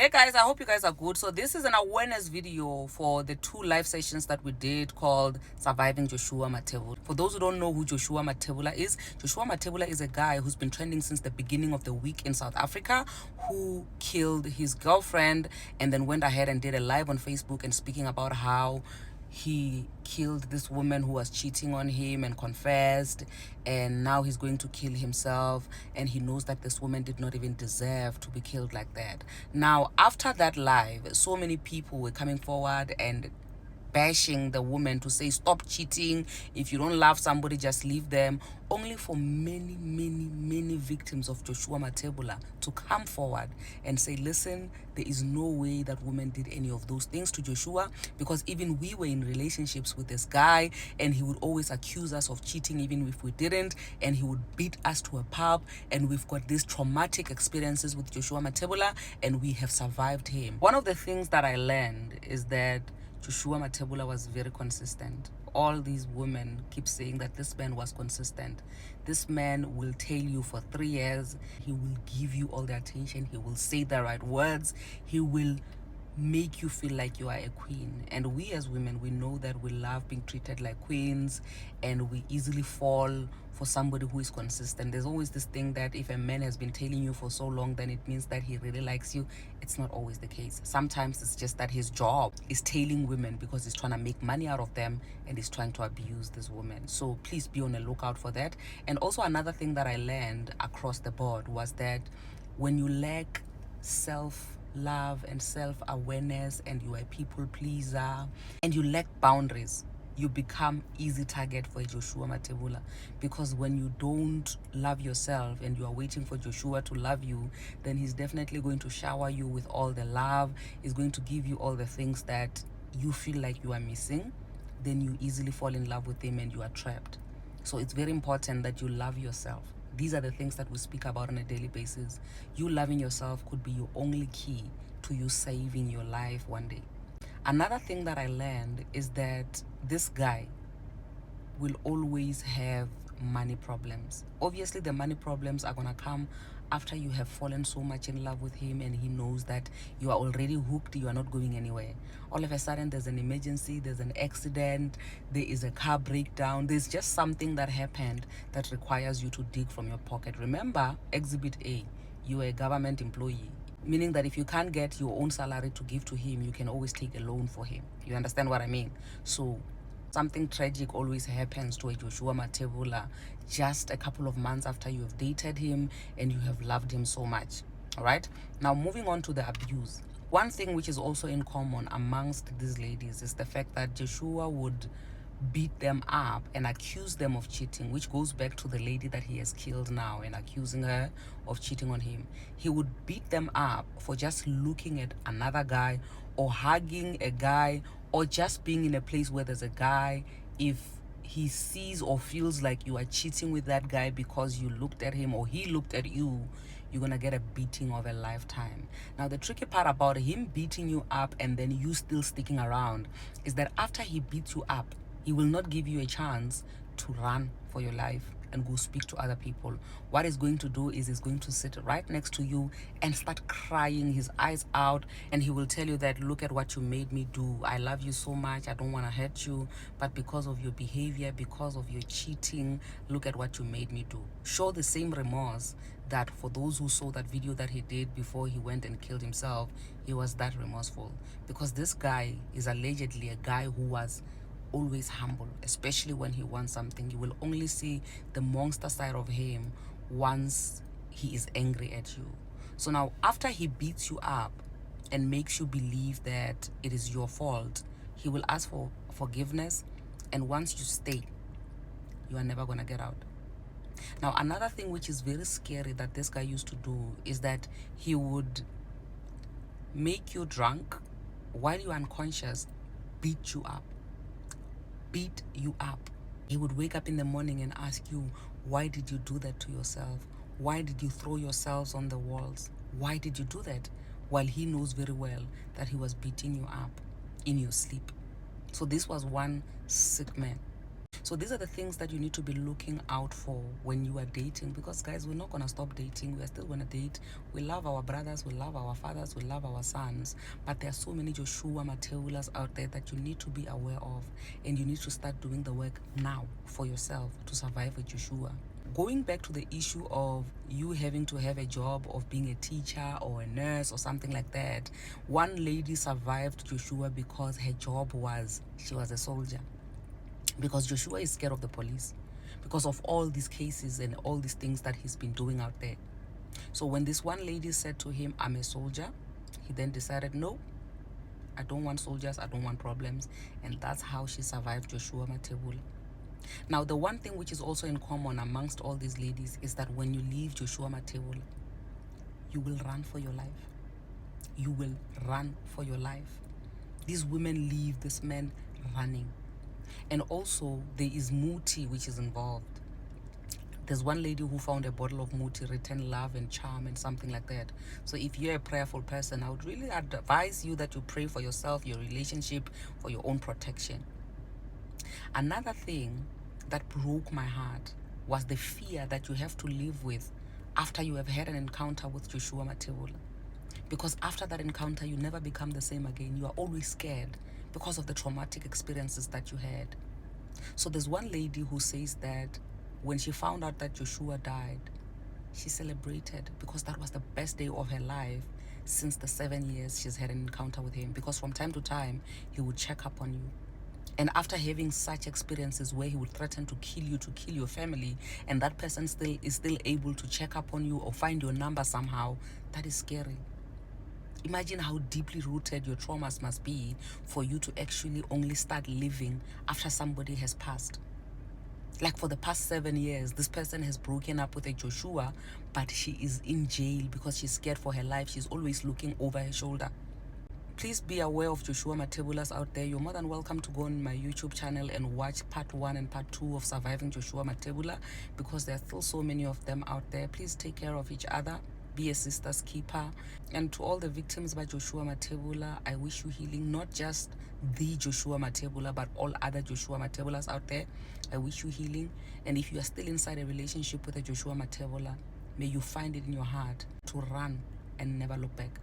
Hey guys, I hope you guys are good. So this is an awareness video for the 2 live sessions that we did called Surviving Joshua Mathebula. For those who don't know who Joshua Mathebula is a guy who's been trending since the beginning of the week in South Africa, who killed his girlfriend and then went ahead and did a live on Facebook and speaking about how he killed this woman who was cheating on him and confessed, and now he's going to kill himself, and he knows that this woman did not even deserve to be killed like that. Now, after that live, so many people were coming forward and bashing the woman to say, stop cheating, if you don't love somebody, just leave them, only for many victims of Joshua Mathebula to come forward and say, listen, there is no way that woman did any of those things to Joshua, because even we were in relationships with this guy and he would always accuse us of cheating even if we didn't, and he would beat us to a pulp, and we've got these traumatic experiences with Joshua Mathebula and we have survived him. One of the things that I learned is that Joshua Mathebula was very consistent. All these women keep saying that this man was consistent. This man will tell you for 3 years, he will give you all the attention, he will say the right words, he will make you feel like you are a queen. And we as women, we know that we love being treated like queens, and we easily fall for somebody who is consistent. There's always this thing that if a man has been telling you for so long, then it means that he really likes you. It's not always the case. Sometimes it's just that his job is tailing women because he's trying to make money out of them and he's trying to abuse this woman. So please be on the lookout for that. And also another thing that I learned across the board was that when you lack self-love and self-awareness, and you are a people pleaser, and you lack boundaries, you become easy target for Joshua Mathebula. Because when you don't love yourself and you are waiting for Joshua to love you, then he's definitely going to shower you with all the love. He's going to give you all the things that you feel like you are missing. Then you easily fall in love with him and you are trapped. So it's very important that you love yourself. These are the things that we speak about on a daily basis. You loving yourself could be your only key to you saving your life one day. Another thing that I learned is that this guy will always have money problems. Obviously, the money problems are going to come after you have fallen so much in love with him and he knows that you are already hooked, you are not going anywhere. All of a sudden, there's an emergency, there's an accident, there is a car breakdown, there's just something that happened that requires you to dig from your pocket. Remember, Exhibit A, you are a government employee, meaning that if you can't get your own salary to give to him, you can always take a loan for him. You understand what I mean? So something tragic always happens to a Joshua Mathebula just a couple of months after you have dated him and you have loved him so much. All right, now moving on to the abuse. One thing which is also in common amongst these ladies is the fact that Joshua would beat them up and accuse them of cheating, which goes back to the lady that he has killed now and accusing her of cheating on him. He would beat them up for just looking at another guy or hugging a guy or just being in a place where there's a guy. If he sees or feels like you are cheating with that guy because you looked at him or he looked at you, you're gonna get a beating of a lifetime. Now, the tricky part about him beating you up and then you still sticking around is that after he beats you up, he will not give you a chance to run for your life and go speak to other people. What he's going to do is he's going to sit right next to you and start crying his eyes out, and he will tell you that, look at what you made me do. I love you so much. I don't want to hurt you, but because of your behavior, because of your cheating, look at what you made me do. Show the same remorse that for those who saw that video that he did before he went and killed himself, he was that remorseful. Because this guy is allegedly a guy who was always humble, especially when he wants something. You will only see the monster side of him once he is angry at you. So now, after he beats you up and makes you believe that it is your fault, he will ask for forgiveness, and once you stay, you are never gonna get out. Now, another thing which is very scary that this guy used to do is that he would make you drunk while you're unconscious, beat you up. He would wake up in the morning and ask you, why did you do that to yourself? Why did you throw yourselves on the walls? Why did you do that? While he knows very well that he was beating you up in your sleep. So this was one sick man. So these are the things that you need to be looking out for when you are dating, because guys, we're not going to stop dating. We are still going to date. We love our brothers, we love our fathers, we love our sons, but there are so many Joshua Mathebulas out there that you need to be aware of, and you need to start doing the work now for yourself to survive with Joshua. Going back to the issue of you having to have a job of being a teacher or a nurse or something like that, one lady survived Joshua because her job was, she was a soldier. Because Joshua is scared of the police because of all these cases and all these things that he's been doing out there. So when this one lady said to him, I'm a soldier, he then decided, no, I don't want soldiers, I don't want problems. And that's how she survived Joshua Mathebula. Now, the one thing which is also in common amongst all these ladies is that when you leave Joshua Mathebula, you will run for your life. You will run for your life. These women leave this man running. And also, there is muti which is involved. There's one lady who found a bottle of muti written love and charm and something like that. So if you're a prayerful person, I would really advise you that you pray for yourself, your relationship, for your own protection. Another thing that broke my heart was the fear that you have to live with after you have had an encounter with Joshua Mathebula. Because after that encounter, you never become the same again. You are always scared because of the traumatic experiences that you had. So there's one lady who says that when she found out that Joshua died, she celebrated because that was the best day of her life since the 7 years she's had an encounter with him. Because from time to time, he would check up on you. And after having such experiences where he would threaten to kill you, to kill your family, and that person is still able to check up on you or find your number somehow, that is scary. Imagine how deeply rooted your traumas must be for you to actually only start living after somebody has passed. Like for the past 7 years, this person has broken up with a Joshua, but she is in jail because she's scared for her life. She's always looking over her shoulder. Please be aware of Joshua Mathebulas out there. You're more than welcome to go on my YouTube channel and watch part 1 and part 2 of Surviving Joshua Mathebula, because there are still so many of them out there. Please take care of each other. Be a sister's keeper. And to all the victims by Joshua Mathebula, I wish you healing. Not just the Joshua Mathebula, but all other Joshua Mathebulas out there. I wish you healing. And if you are still inside a relationship with a Joshua Mathebula, may you find it in your heart to run and never look back.